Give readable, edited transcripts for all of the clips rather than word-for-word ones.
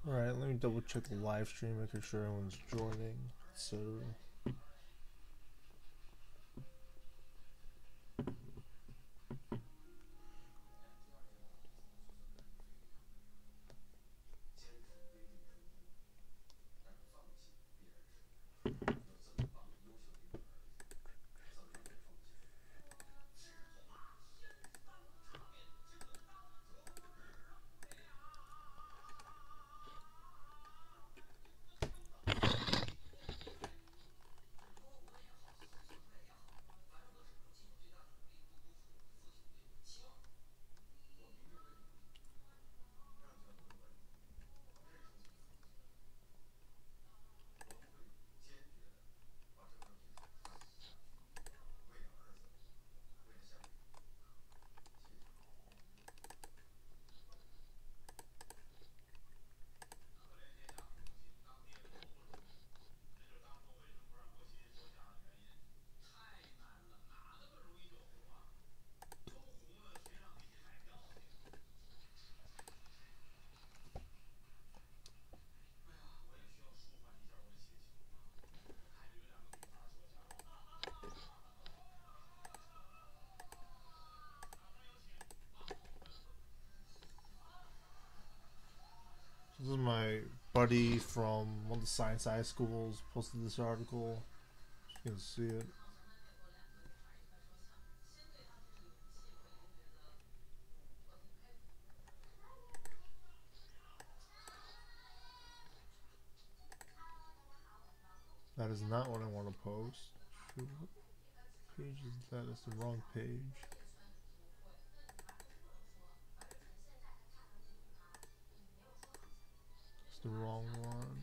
Alright, let me double check the live stream, making sure everyone's joining. So, this is my buddy from one of the science high schools posted this article. You can see it. That is not what I want to post. Shoot, what page is that? That's the wrong page. It's the wrong one.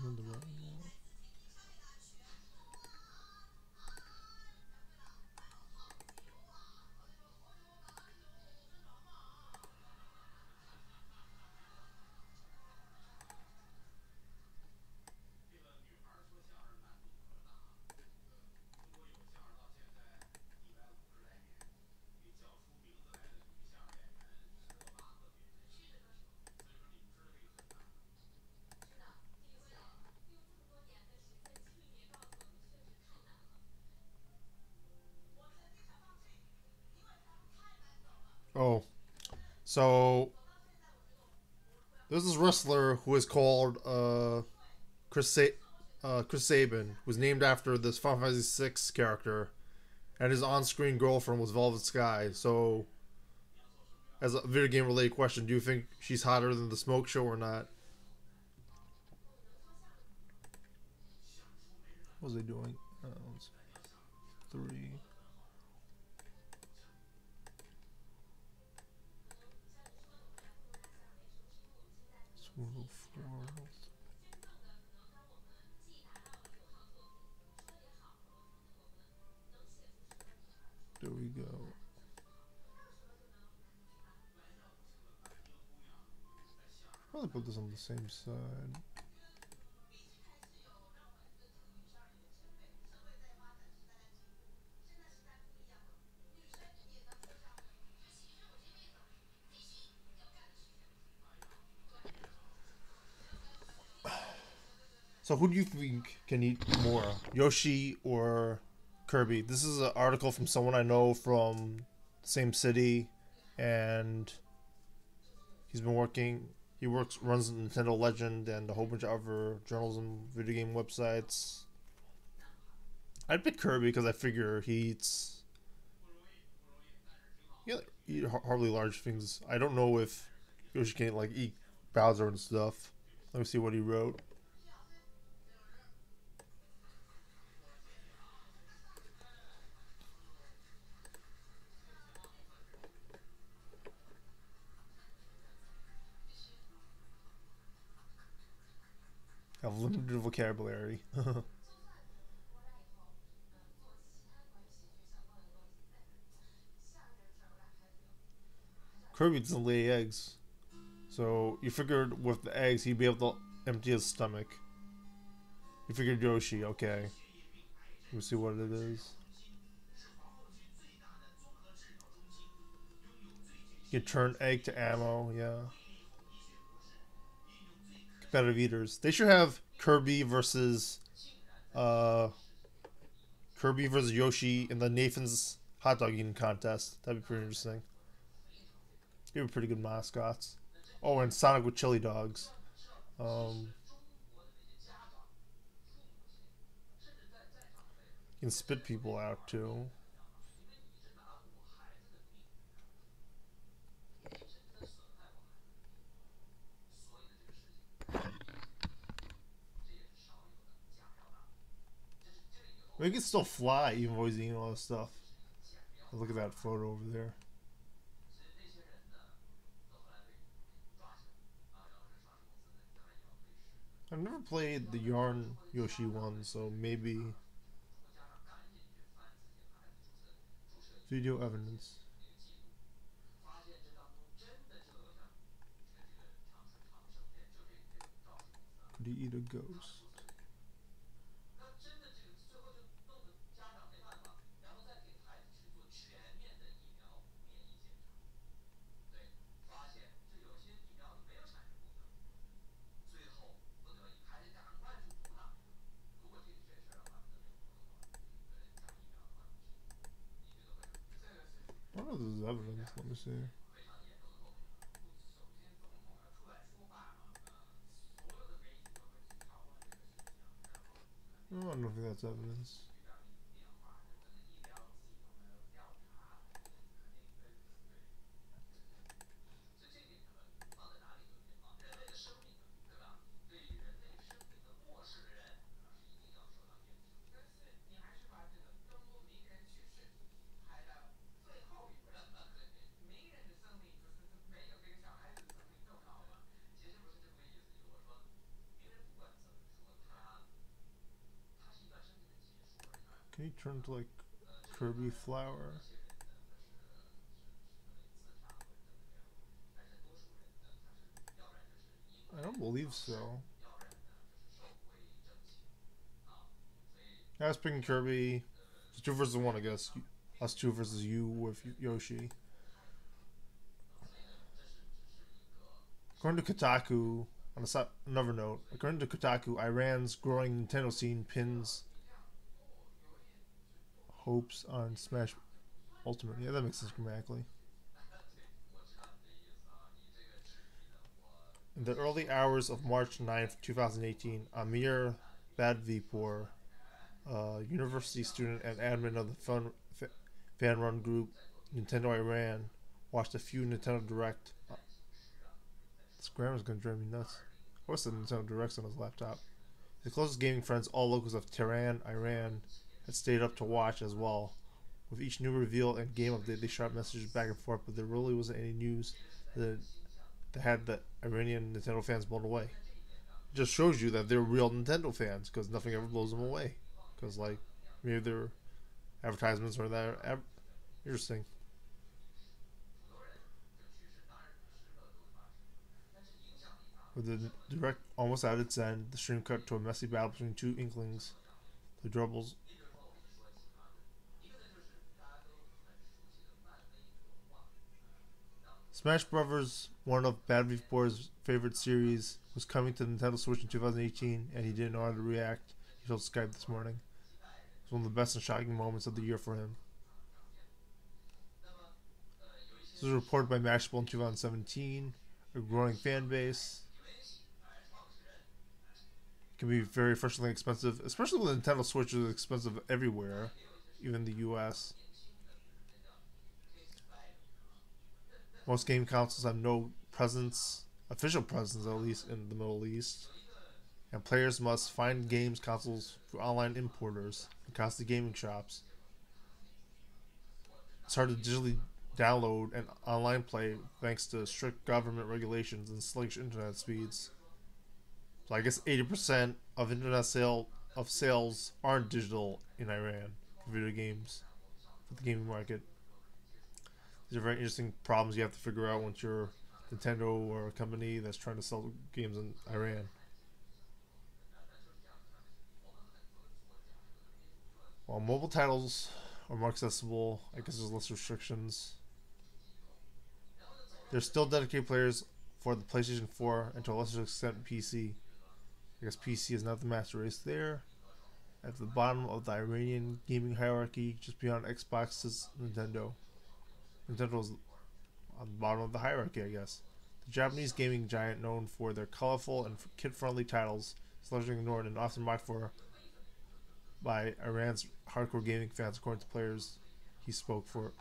The wrong one. Oh, so there's this wrestler who is called Chris Sabin, who was named after this Final Fantasy VI character, and his on-screen girlfriend was Velvet Sky. So, as a video game related question, do you think she's hotter than the Smoke Show or not? What was I doing? Three. Swirl four. There we go. Probably put this on the same side. So who do you think can eat more, Yoshi or Kirby? This is an article from someone I know from the same city, and he's been working. He runs Nintendo Legend and a whole bunch of other journalism video game websites. I'd pick Kirby because I figure he eats, yeah, eat hardly large things. I don't know if Yoshi can like eat Bowser and stuff. Let me see what he wrote. I have limited vocabulary. Kirby doesn't lay eggs. So you figured with the eggs he'd be able to empty his stomach. You figured Yoshi, okay. Let me see what it is. You can turn egg to ammo, yeah. Competitive eaters. They should have uh Kirby versus Yoshi in the Nathan's hot dog eating contest. That'd be pretty interesting. They were pretty good mascots. Oh, and Sonic with chili dogs. Um, you can spit people out too. But he can still fly even though he's eating all this stuff. Look at that photo over there. I've never played the Yarn Yoshi one, so maybe video evidence. Could he eat a ghost? I don't know if this is evidence. Let me see. I don't know if that's evidence. Can he turn to like Kirby Flower? I don't believe so. I was picking Kirby. It's 2 versus 1, I guess. Us two versus you with Yoshi. According to Kotaku, on another note, according to Kotaku, Iran's growing Nintendo scene pins hopes on Smash Ultimate. Yeah, that makes sense grammatically. In the early hours of March 9th, 2018, Amir Badvipur, university student and admin of the fan run group Nintendo Iran, watched a few Nintendo Direct. This grammar's gonna drive me nuts. What's the Nintendo Directs on his laptop? His closest gaming friends, all locals of Tehran, Iran, had stayed up to watch as well. With each new reveal and game update, they shot messages back and forth, but there really wasn't any news that had the Iranian Nintendo fans blown away. It just shows you that they're real Nintendo fans because nothing ever blows them away. Because like maybe their advertisements are that interesting. With the direct almost at its end, the stream cut to a messy battle between two Inklings. The Drubbles. Smash Brothers, one of Bad Boy's favorite series, was coming to Nintendo Switch in 2018, and he didn't know how to react. He told Skype this morning. It was one of the best and shocking moments of the year for him. This was reported by Mashable in 2017. A growing fan base. It can be very frustratingly expensive, especially when the Nintendo Switch is expensive everywhere, even the US. Most game consoles have no presence official presence, at least in the Middle East. And players must find games consoles through online importers and costly gaming shops. It's hard to digitally download and online play thanks to strict government regulations and sluggish internet speeds. So I guess 80% of internet sales aren't digital in Iran for video games, for the gaming market. These are very interesting problems you have to figure out once you're Nintendo or a company that's trying to sell games in Iran. While mobile titles are more accessible, I guess there's less restrictions. There's still dedicated players for the PlayStation 4 and to a lesser extent PC. I guess PC is not the master race there. At the bottom of the Iranian gaming hierarchy, just beyond Xbox, is Nintendo. Nintendo's on the bottom of the hierarchy, I guess. The Japanese gaming giant, known for their colorful and kid-friendly titles, is largely ignored and often mocked for by Iran's hardcore gaming fans, according to players he spoke for.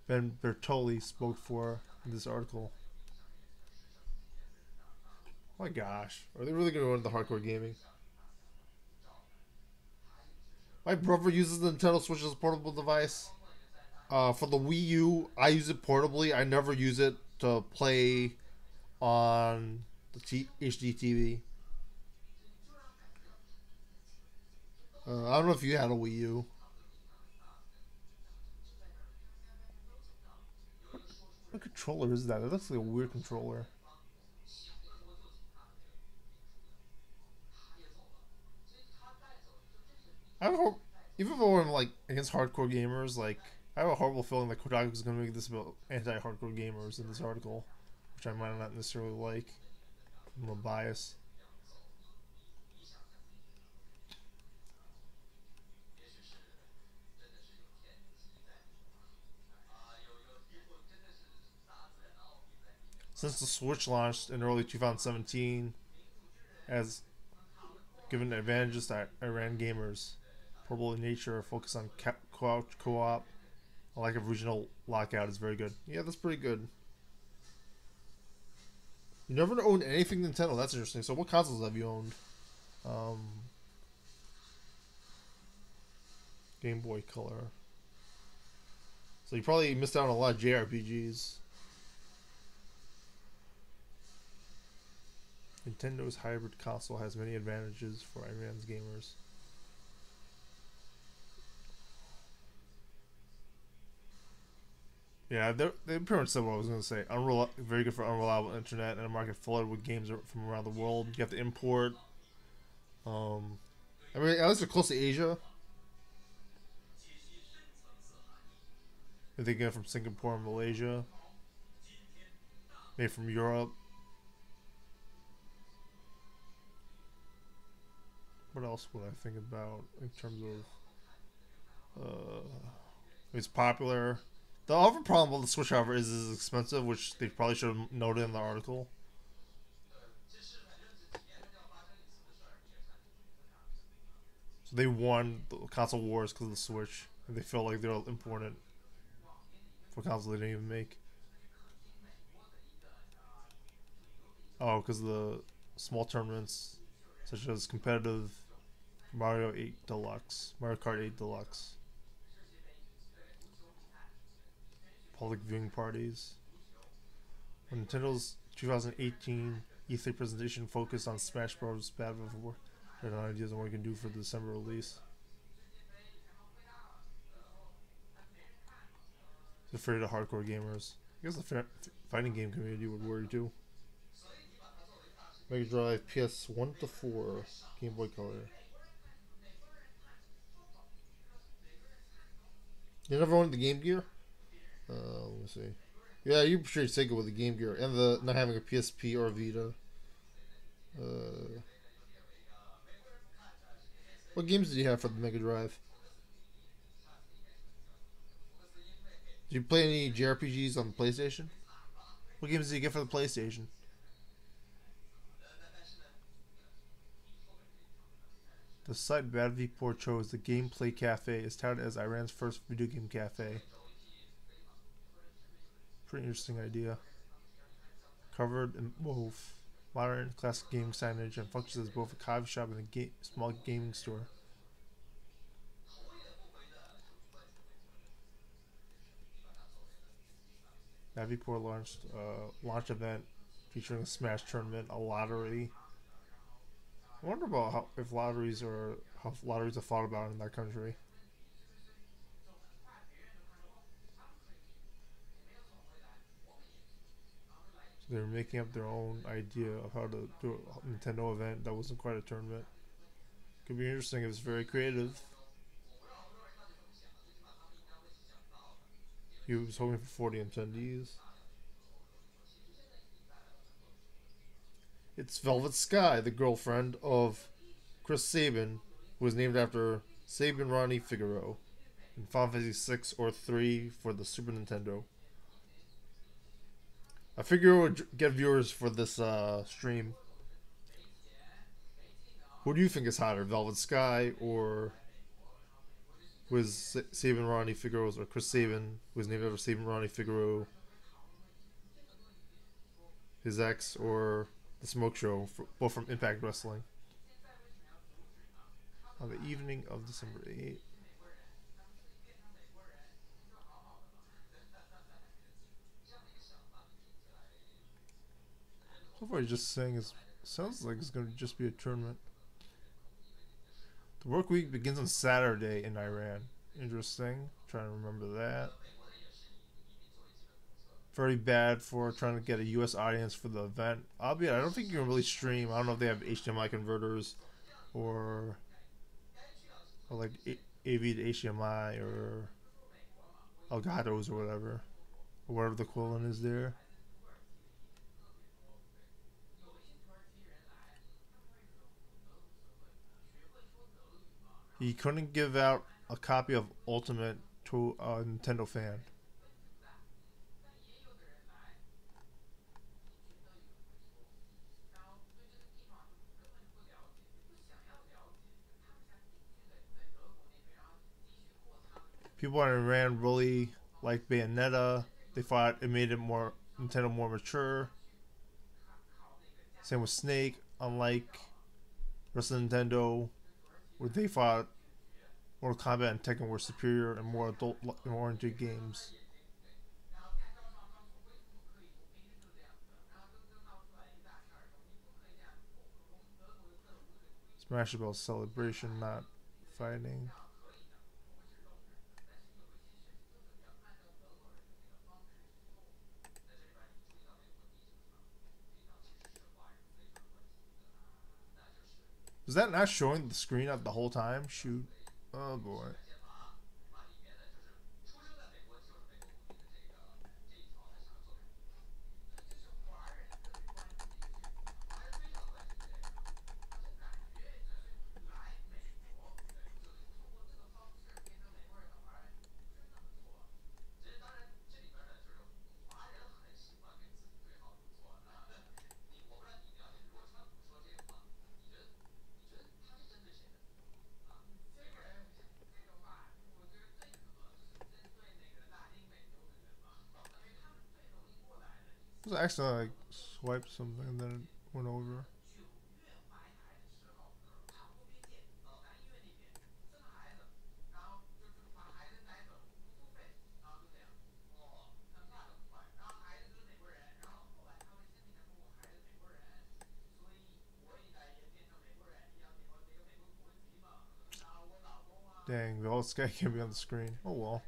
Ben Bertoli spoke for in this article. Oh my gosh, are they really going to go into the hardcore gaming? My brother uses the Nintendo Switch as a portable device. For the Wii U, I use it portably. I never use it to play on the HD TV. I don't know if you had a Wii U. What controller is that? It looks like a weird controller. I have a, even though I'm like against hardcore gamers, like I have a horrible feeling that Kotaku is going to make this about anti-hardcore gamers in this article, which I might not necessarily like. I'm a bias. Since the Switch launched in early 2017, has given advantages to Iran gamers. Portable in nature, focus on co-op. A lack of regional lockout is very good. Yeah, that's pretty good. You never owned anything Nintendo. That's interesting. So, what consoles have you owned? Game Boy Color. So you probably missed out on a lot of JRPGs. Nintendo's hybrid console has many advantages for Iran's gamers. Yeah, they pretty much said what I was going to say. Very good for unreliable internet and a market flooded with games from around the world. You have to import. I mean, at least they're close to Asia. If they get it from Singapore and Malaysia, maybe from Europe. What else would I think about in terms of it's popular? The other problem with the Switch, however, is it's expensive, which they probably should have noted in the article. So they won the console wars because of the Switch, and they felt like they were important for consoles they didn't even make. Oh, because of the small tournaments, such as competitive Mario 8 Deluxe, Mario Kart 8 Deluxe, public viewing parties. When Nintendo's 2018 E3 presentation focused on Smash Bros. Battle for their ideas on what you can do for the December release. It's afraid of hardcore gamers. I guess the fighting game community would worry too. Mega Drive, PS1 to 4, Game Boy Color. You never owned the Game Gear? Let me see. Yeah, you portrayed Sega with the Game Gear and the not having a PSP or a Vita. What games did you have for the Mega Drive? Did you play any JRPGs on the PlayStation? What games did you get for the PlayStation? The site Bad V4 chose the Gameplay Cafe is touted as Iran's first video game cafe. Pretty interesting idea. Covered in both modern and classic gaming signage and functions as both a coffee shop and a small gaming store. Navipur launched a launch event featuring a Smash tournament, a lottery. I wonder about if lotteries are how lotteries are thought about in that country. So they were making up their own idea of how to do a Nintendo event that wasn't quite a tournament. Could be interesting if it's very creative. He was hoping for 40 attendees. It's Velvet Sky, the girlfriend of Chris Sabin, who was named after Sabin Ronnie Figaro in Final Fantasy 6 or 3 for the Super Nintendo. I figure it would get viewers for this stream. Who do you think is hotter, Velvet Sky or was Sabin Ronnie Figaro's or Chris Sabin, who was named after Sabin Ronnie Figaro, his ex, or the Smoke Show, both from Impact Wrestling? On the evening of December 8th. So far, he's just saying it sounds like it's going to just be a tournament. The work week begins on Saturday in Iran. Interesting. Trying to remember that. Very bad for trying to get a U.S. audience for the event. Albeit, I don't think you can really stream. I don't know if they have HDMI converters or like AV to HDMI or Elgato's or whatever. Or whatever the equivalent is there. He couldn't give out a copy of Ultimate to a Nintendo fan. People in Iran really like Bayonetta. They thought it made it more Nintendo more mature. Same with Snake. Unlike rest of Nintendo, where they thought Mortal Kombat and Tekken were superior and more adult-oriented games. Smash Bros. Celebration, not fighting. Was that not showing the screen up the whole time? Shoot. Oh boy. I was actually like swiped something and then it went over. Dang, the old sky can't be on the screen. Oh well.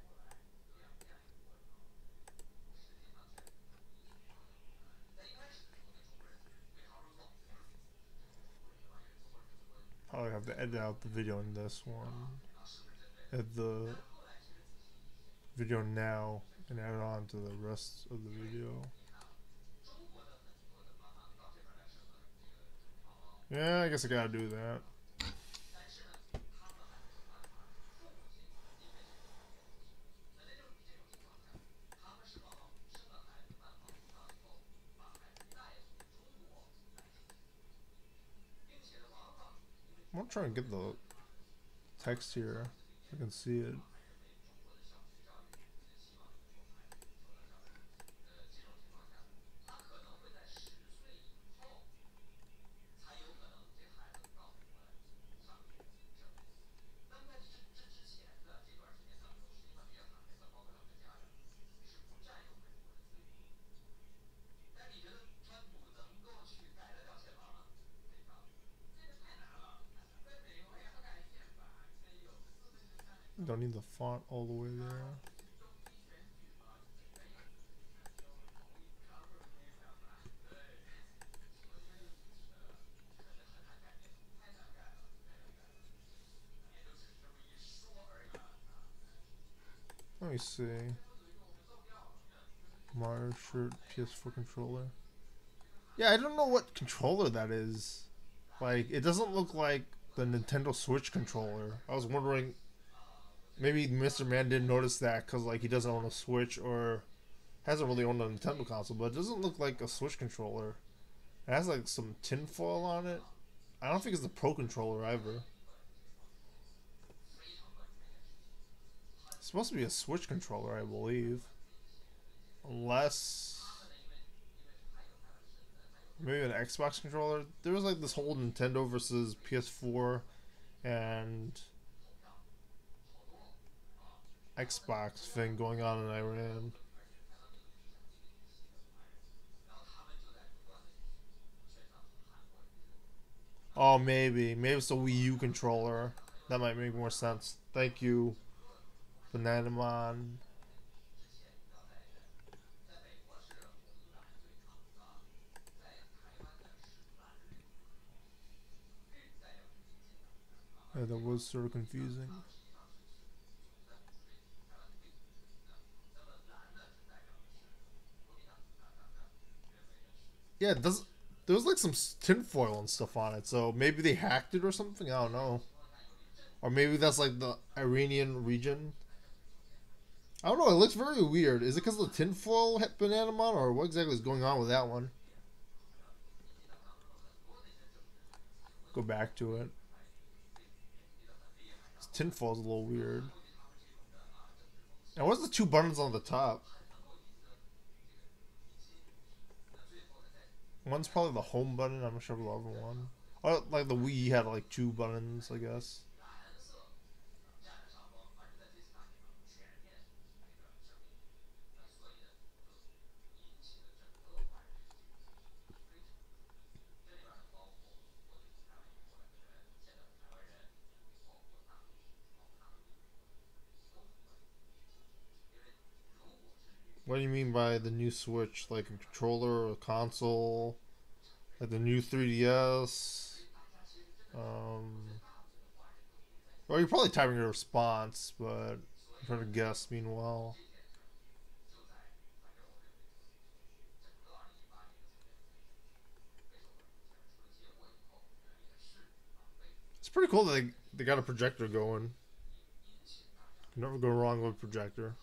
Probably have to edit out the video in this one. Add the video now and add it on to the rest of the video. Yeah, I guess I gotta do that. I'm gonna try and get the text here so I can see it. don't need the font all the way there. Let me see. Mario shirt, PS4 controller. Yeah, I don't know what controller that is. Like, it doesn't look like the Nintendo Switch controller. I was wondering, maybe Mr. Man didn't notice that because, like, he doesn't own a Switch or hasn't really owned a Nintendo console, but it doesn't look like a Switch controller. It has, like, some tinfoil on it. I don't think it's the Pro controller either. It's supposed to be a Switch controller, I believe. Unless maybe an Xbox controller. There was like this whole Nintendo versus PS4 and Xbox thing going on in Iran. Oh, maybe it's a Wii U controller. That might make more sense. Thank you, Bananamon. Yeah, that was sort of confusing. Yeah, it does. There was like some tinfoil and stuff on it, so maybe they hacked it or something. I don't know. Or maybe that's like the Iranian region. I don't know. It looks very weird. Is it because of the tinfoil Bananamon, or what exactly is going on with that one? Go back to it. This tinfoil's a little weird. And what's the two buttons on the top? One's probably the home button. I'm not sure about the other one. Oh, like the Wii had like two buttons, I guess. What do you mean by the new Switch? Like a controller or a console? Like the new 3DS? Well, you're probably typing a response, but I'm trying to guess meanwhile. It's pretty cool that they got a projector going. You never go wrong with a projector.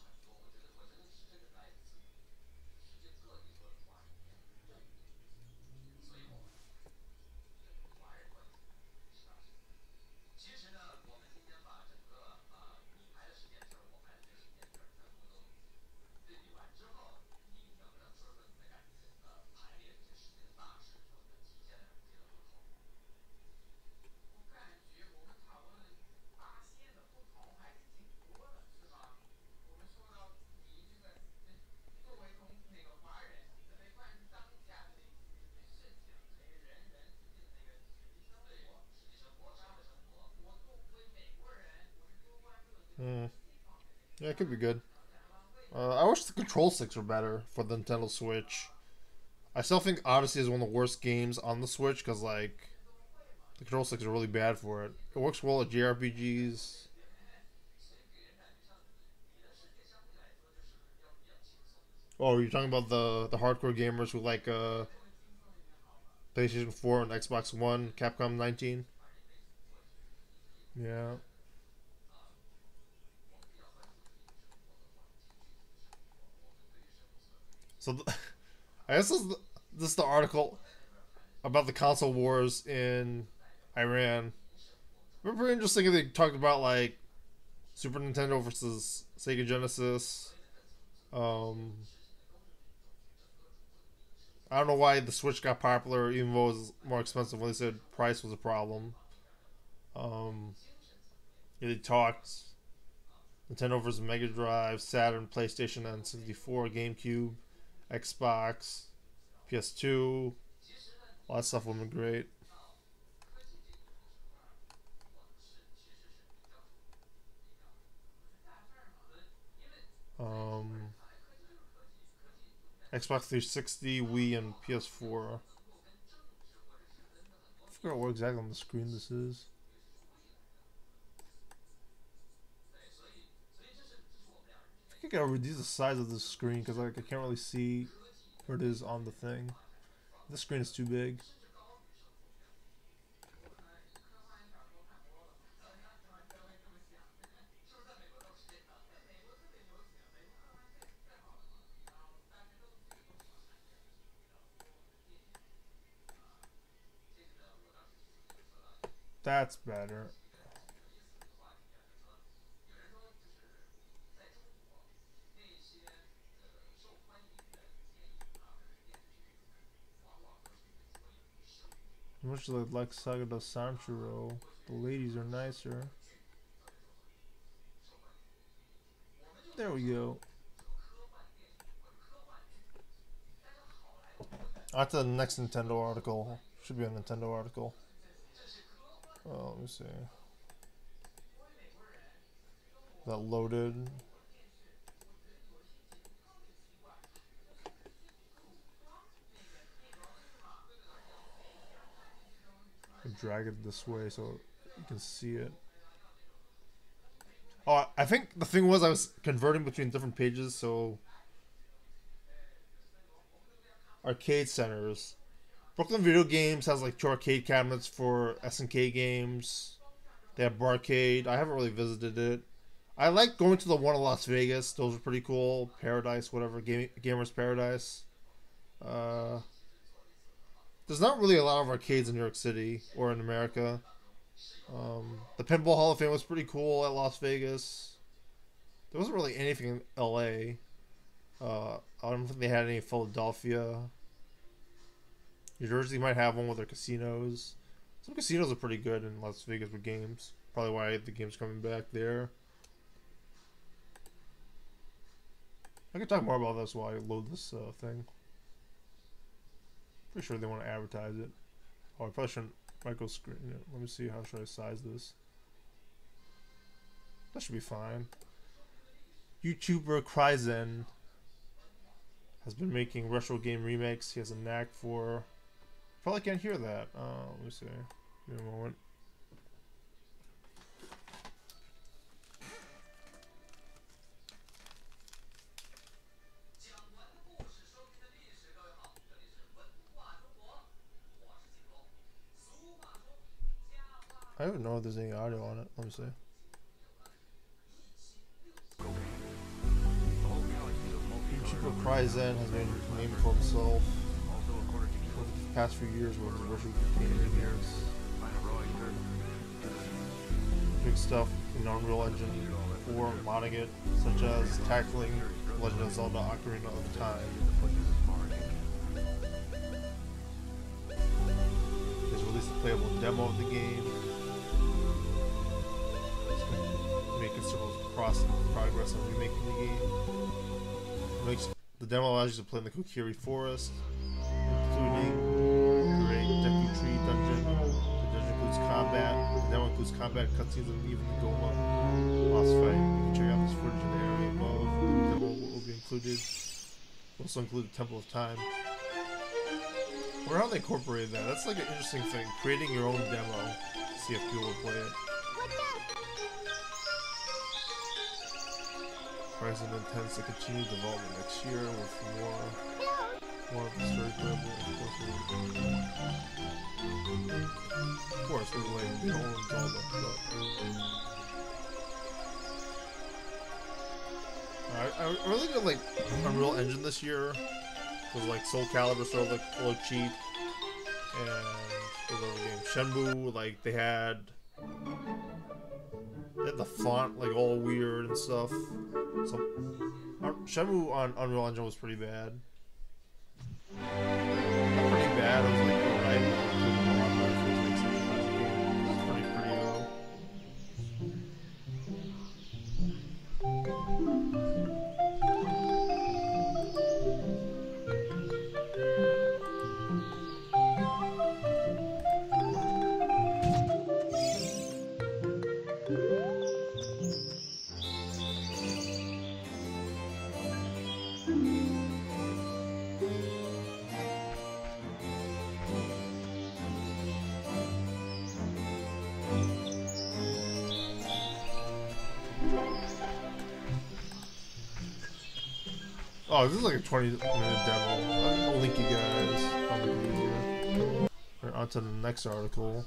Hmm. Yeah, it could be good. I wish the control sticks were better for the Nintendo Switch. I still think Odyssey is one of the worst games on the Switch because like the control sticks are really bad for it. It works well at JRPGs. Oh, you're talking about the hardcore gamers who like PlayStation 4 and Xbox One, Capcom 19. Yeah. So I guess this is the article about the console wars in Iran. Remember, pretty interesting if they talked about like Super Nintendo versus Sega Genesis. Um, I don't know why the Switch got popular, even though it was more expensive. When they said price was a problem. Um, yeah, they talked Nintendo versus Mega Drive, Saturn, PlayStation, N64, GameCube, Xbox, PS2. All that stuff would have been great. Um, Xbox 360, Wii, and PS4. I forgot what exactly on the screen this is. I think I gotta reduce the size of this screen because like I can't really see where it is on the thing. This screen is too big. That's better. Much like Saga do Sanchiro, the ladies are nicer. There we go. On to the next Nintendo article. Should be a Nintendo article. Let me see. That loaded. Drag it this way so you can see it. Oh, I think the thing was I was converting between different pages, so arcade centers. Brooklyn Video Games has like 2 arcade cabinets for SNK games. They have Barcade. I haven't really visited it. I like going to the one in Las Vegas. Those are pretty cool. Paradise, whatever. Gamers Paradise. There's not really a lot of arcades in New York City or in America. The Pinball Hall of Fame was pretty cool at Las Vegas. There wasn't really anything in LA. I don't think they had any in Philadelphia. New Jersey might have one with their casinos. Some casinos are pretty good in Las Vegas with games. Probably why the game's coming back there. I can talk more about this while I load this thing. Pretty sure they want to advertise it. Oh, I probably shouldn't micro screen it. Let me see, how should I size this? That should be fine. YouTuber Kryzen has been making retro game remakes. He has a knack for... Probably can't hear that. Let me see. Give me a moment. I don't know if there's any audio on it. Let me see. YouTuber Kryzen has made a name for himself over the past few years with his virtual gaming games. Big stuff in Unreal Engine 4, modding it, such as tackling Legend of Zelda Ocarina of Time. He's released a playable demo of the game. Progress on remaking the game. The demo allows you to play in the Kokiri Forest, including the Great Deku Tree dungeon. The dungeon includes combat. The demo includes combat cutscenes and even the Goma boss fight. You can check out this footage in the area above. The demo will be included. Will also include the Temple of Time. I wonder how they incorporated that. That's like an interesting thing. Creating your own demo. See if people will play it. Kryzen intends to continue development next year with more of the story playable. Of course, we're like they own Zelda. I really did like Unreal Engine this year. Because like Soul Calibur started like a little cheap, and the other game Shenmue, like they had the font like all weird and stuff. So Shenmue on Unreal Engine was pretty bad. Not pretty bad. It was like alright. It was pretty low. Oh, this is like a 20-minute demo. I'll link you guys. I'll make it easier. Right, on to the next article.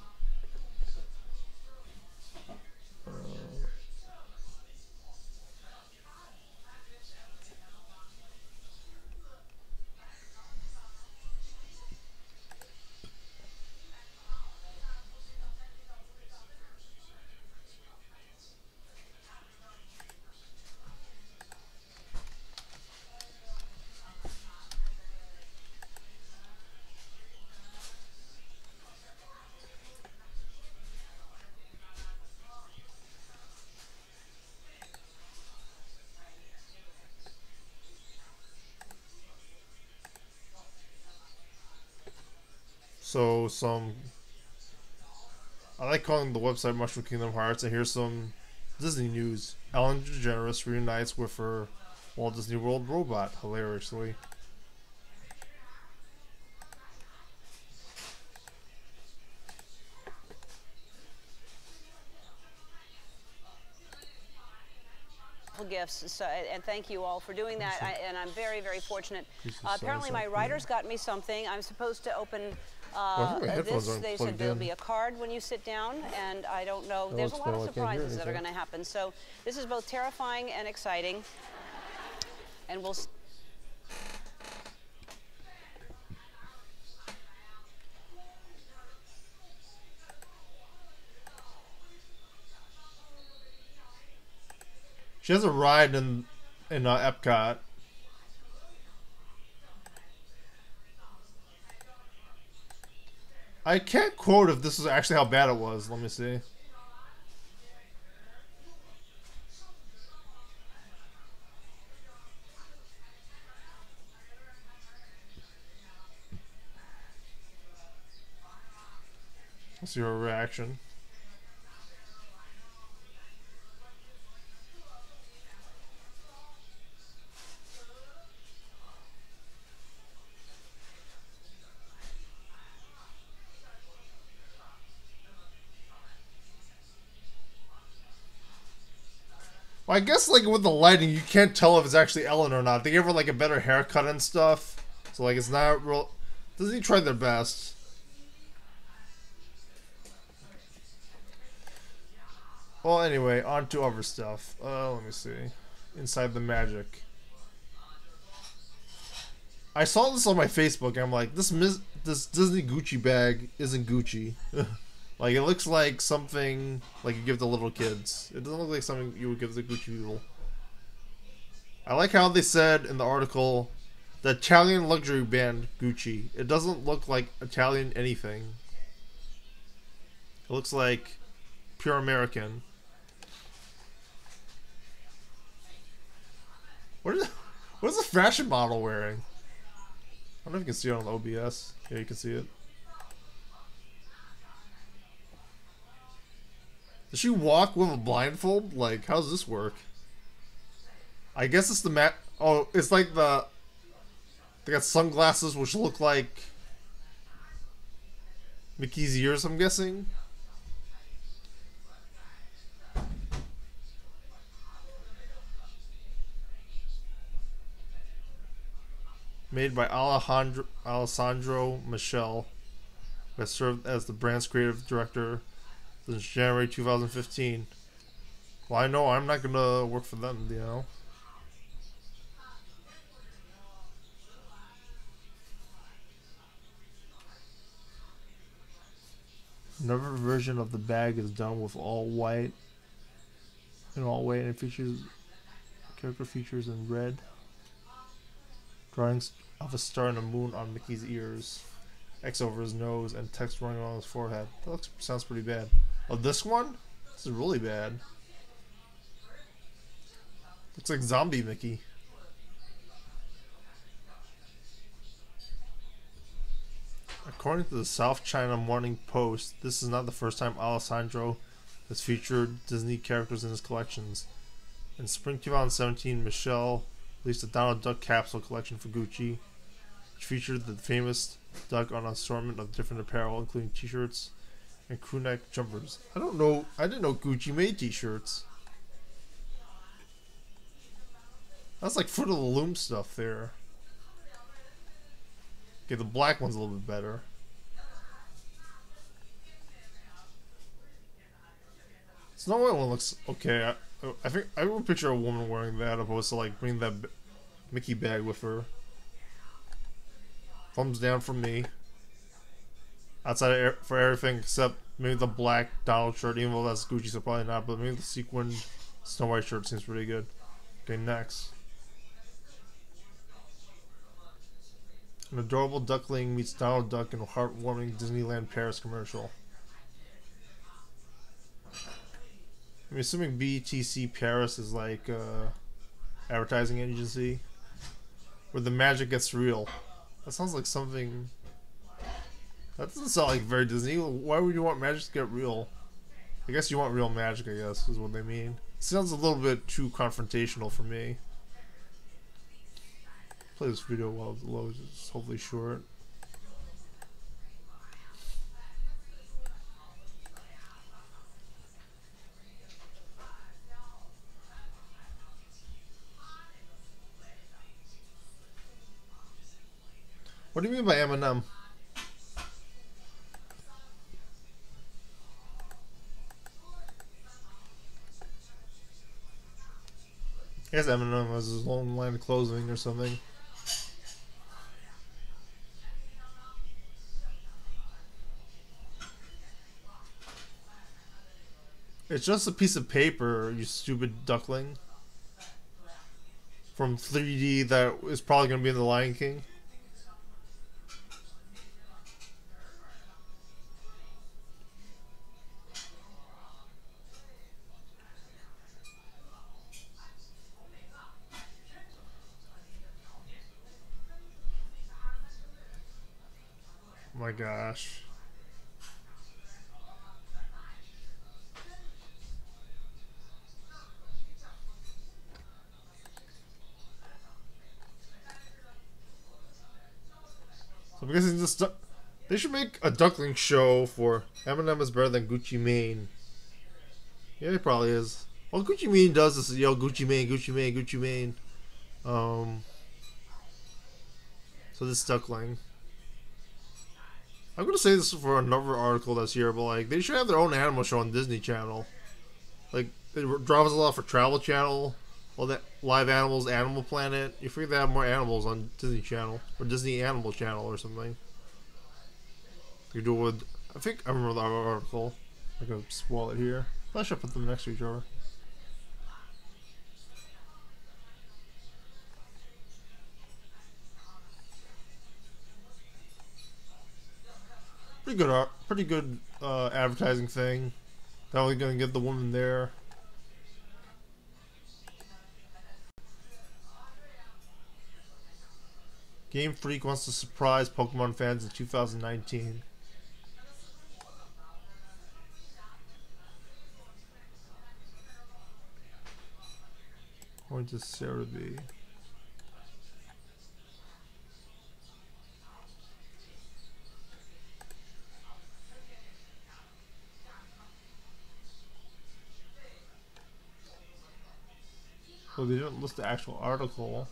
So I like calling the website Mushroom Kingdom Hearts, and here's some Disney news. Ellen DeGeneres reunites with her Walt Disney World robot, hilariously. Gifts, so, and thank you all for doing that. And I'm very, very fortunate. Apparently, my writers got me something. I'm supposed to open this. They said there'll be a card when you sit down, and I don't know. There's a lot of surprises that are going to happen. So this is both terrifying and exciting. And we'll. She has a ride in Epcot. I can't quote if this is actually how bad it was. Let me see. Let's see her reaction. Well, I guess like with the lighting, you can't tell if it's actually Ellen or not. They gave her like a better haircut and stuff, so like it's not real. Disney tried their best. Well, anyway, on to other stuff. Let me see. Inside the Magic. I saw this on my Facebook, and I'm like, this Disney Gucci bag isn't Gucci. Like, it looks like something like you give to little kids. It doesn't look like something you would give to Gucci people. I like how they said in the article, the Italian luxury brand Gucci. It doesn't look like Italian anything. It looks like pure American. What is the fashion model wearing? I don't know if you can see it on the OBS. Yeah, you can see it. Does she walk with a blindfold? Like, how does this work? I guess it's the oh, it's like the... They got sunglasses which look like Mickey's ears, I'm guessing. Made by Alessandro Michel, who has served as the brand's creative director since January 2015. Well, I know I'm not gonna work for them, you know. Another version of the bag is done with all white and it features character features in red. Drawings of a star and a moon on Mickey's ears, X over his nose, and text running along his forehead. That sounds pretty bad. Oh, this one? This is really bad. Looks like zombie Mickey. According to the South China Morning Post, this is not the first time Alessandro has featured Disney characters in his collections. In spring 2017, Michelle released a Donald Duck capsule collection for Gucci, which featured the famous duck on an assortment of different apparel, including t-shirts and crewneck jumpers. I didn't know Gucci made t-shirts. That's like Fruit of the Loom stuff there. Okay, the black one's a little bit better. Snow White one looks okay. I think I would picture a woman wearing that opposed to like bringing that Mickey bag with her. Thumbs down from me. Outside of for everything except maybe the black Donald shirt, even though that's Gucci, so probably not. But maybe the sequined Snow White shirt seems pretty good. Okay, next. An adorable duckling meets Donald Duck in a heartwarming Disneyland Paris commercial. I'm assuming BTC Paris is like advertising agency where the magic gets real. That sounds like something. That doesn't sound like very Disney. Why would you want magic to get real? I guess you want real magic, I guess, is what they mean. It sounds a little bit too confrontational for me. Play this video while it loads. It's hopefully short. What do you mean by Eminem? I guess Eminem has his own line of clothing or something. It's just a piece of paper, you stupid duckling. From 3D that is probably going to be in The Lion King. Oh my gosh. So I'm guessing this they should make a duckling show for Eminem is better than Gucci Mane. Yeah, it probably is. All Gucci Mane does is yell Gucci Mane, Gucci Mane, Gucci Mane. So this duckling. I'm gonna say this for another article that's here, but like they should have their own animal show on Disney Channel. Like it draws a lot for Travel Channel, all that live animals, Animal Planet. You figure they have more animals on Disney Channel or Disney Animal Channel or something. You do it with. I think I remember the article. I could spoil it here. I should put them next to each other. Pretty good art, pretty good advertising thing. Definitely gonna get the woman there. Game Freak wants to surprise Pokemon fans in 2019. Going to Sarah B. Oh, they didn't list the actual article.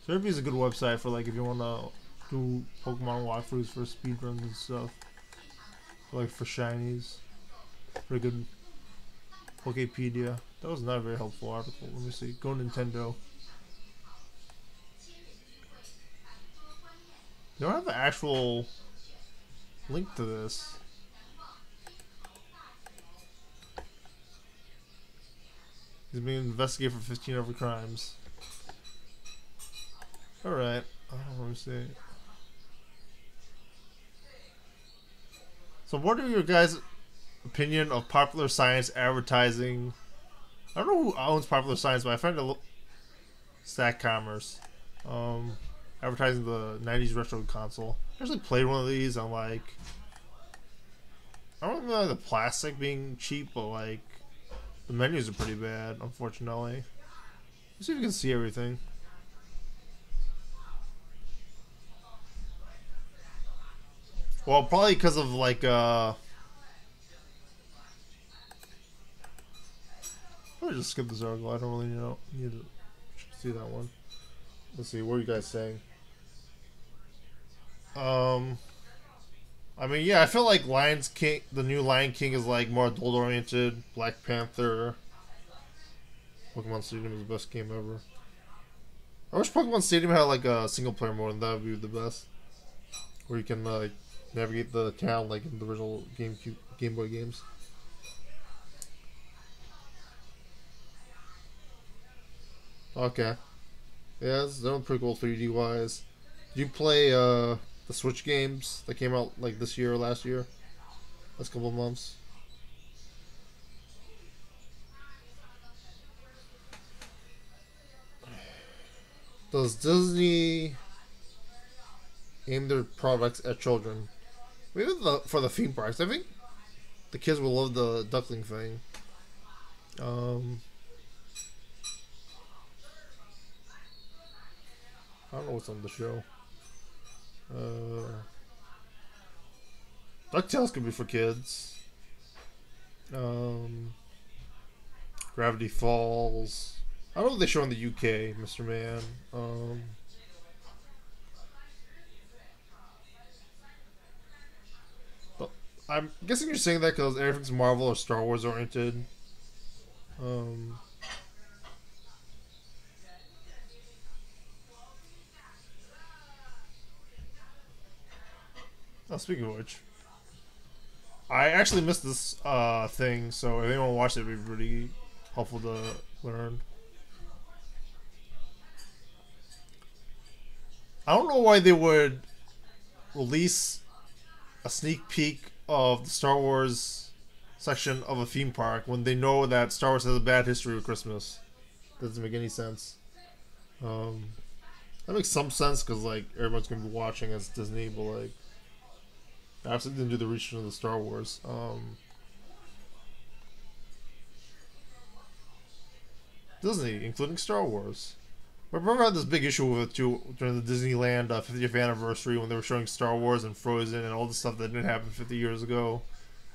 Therapy is a good website for like if you want to do Pokemon walkthroughs for speedruns and stuff. Like for shinies. Pretty good. Pokepedia. That was not a very helpful article. Let me see. Go Nintendo. They don't have the actual link to this. He's being investigated for 15 other crimes. Alright. Let me see. So what are your guys' opinion of Popular Science advertising? I don't know who owns Popular Science, but I find it Stack Commerce. Advertising the 90s retro console. I actually played one of these on like I don't remember the plastic being cheap, but like the menus are pretty bad, unfortunately. Let's see if you can see everything. Well, probably because of like probably just skip this article. I don't really need to see that one. Let's see. What are you guys saying? I mean, yeah, I feel like the new Lion King is like more adult oriented. Black Panther. Pokemon Stadium is the best game ever. I wish Pokemon Stadium had like a single player mode, and that would be the best. Where you can like navigate the town like in the original Game Boy games. Okay. Yeah, they're pretty cool 3D wise. Did you play the Switch games that came out like this year or last year? Last couple of months? Does Disney aim their products at children? Maybe for the theme parks. I think the kids will love the duckling thing. I don't know what's on the show. DuckTales could be for kids. Gravity Falls. I don't know what they show in the UK, Mr. Man. But I'm guessing you're saying that because everything's Marvel or Star Wars oriented. Speaking of which, I actually missed this thing, so if anyone watched it, it'd be really helpful to learn. I don't know why they would release a sneak peek of the Star Wars section of a theme park when they know that Star Wars has a bad history with Christmas. Doesn't make any sense. That makes some sense because like everyone's gonna be watching as Disney, but like absolutely didn't do the research of the Star Wars. Disney, including Star Wars. I remember I had this big issue with it too during the Disneyland 50th anniversary when they were showing Star Wars and Frozen and all the stuff that didn't happen 50 years ago.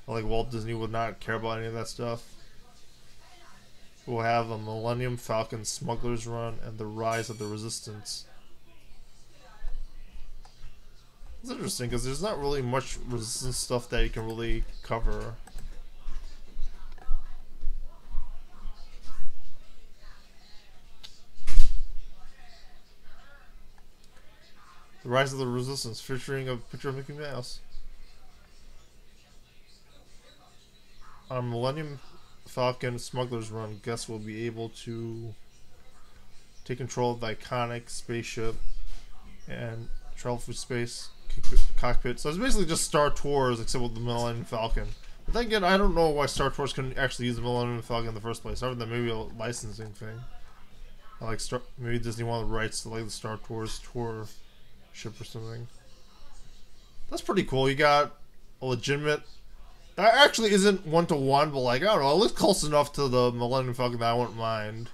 Like Walt Disney would not care about any of that stuff. We'll have the Millennium Falcon Smuggler's Run and the Rise of the Resistance. It's interesting because there's not really much Resistance stuff that you can really cover. The Rise of the Resistance, featuring a picture of Mickey Mouse. On Millennium Falcon Smuggler's Run, guests will be able to take control of the iconic spaceship and travel through space cockpit. So it's basically just Star Tours except with the Millennium Falcon. But then again, I don't know why Star Tours couldn't actually use the Millennium Falcon in the first place, other than maybe a licensing thing. Like maybe Disney wanted the rights to like the Star Tours tour ship or something. That's pretty cool. You got a legitimate. That actually isn't 1-to-1, but like I don't know, it looks close enough to the Millennium Falcon that I wouldn't mind.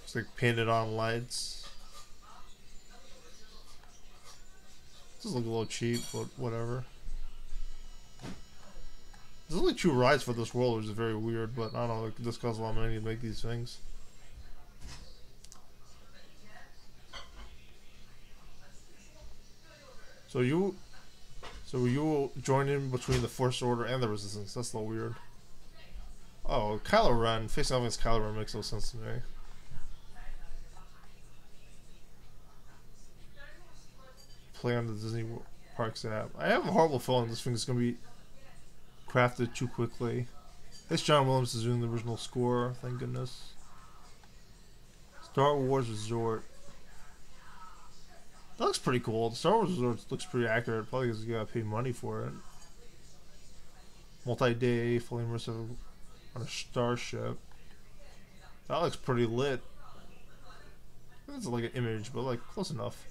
It's like painted on lights. This look a little cheap, but whatever. There's only 2 rides for this world, which is very weird, but I don't know, it just costs a lot of money to make these things. So you will join in between the First Order and the Resistance. That's a little weird. Oh, Kylo Ren. Facing off against Kylo Ren makes no sense to me. Play on the Disney Parks app. I have a horrible feeling this thing is going to be crafted too quickly. This John Williams is doing the original score. Thank goodness. Star Wars Resort. That looks pretty cool. The Star Wars Resort looks pretty accurate, probably because you gotta pay money for it. Multi-day, fully immersive on a starship. That looks pretty lit. That's like an image, but like close enough.